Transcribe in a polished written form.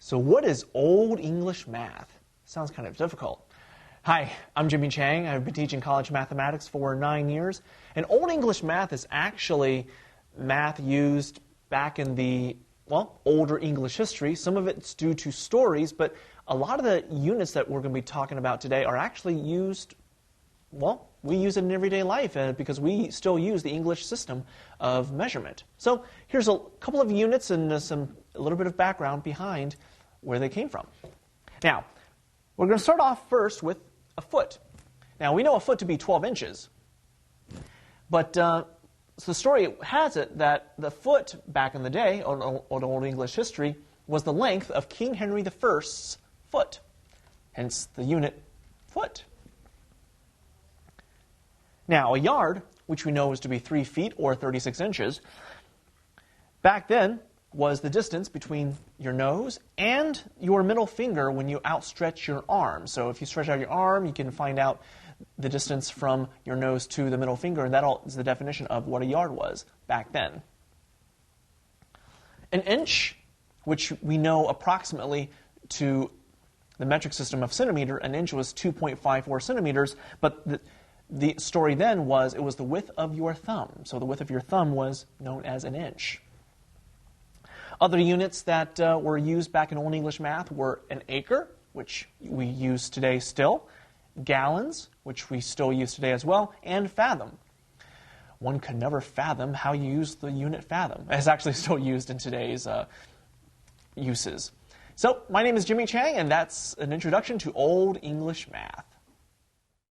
So what is Old English math? Sounds kind of difficult. Hi, I'm Jimmy Chang. I've been teaching college mathematics for 9 years. And Old English math is actually math used back in the, older English history. Some of it's due to stories, but a lot of the units that we're going to be talking about today are actually used, we use it in everyday life because we still use the English system of measurement. So here's a couple of units and a little bit of background behind where they came from. Now, we're going to start off first with a foot. Now, we know a foot to be 12 inches, but so the story has it that the foot back in the day, on Old English history, was the length of King Henry I's foot, hence the unit foot. Now, a yard, which we know is to be 3 feet or 36 inches, back then was the distance between your nose and your middle finger when you outstretch your arm. So if you stretch out your arm, you can find out the distance from your nose to the middle finger, and that is the definition of what a yard was back then. An inch, which we know approximately to the metric system of centimeter, an inch was 2.54 centimeters, but the story then was it was the width of your thumb. So the width of your thumb was known as an inch. Other units that were used back in Old English math were an acre, which we use today still, gallons, which we still use today as well, and fathom. One could never fathom how you use the unit fathom. It's actually still used in today's uses. So, my name is Jimmy Chang, and that's an introduction to Old English math.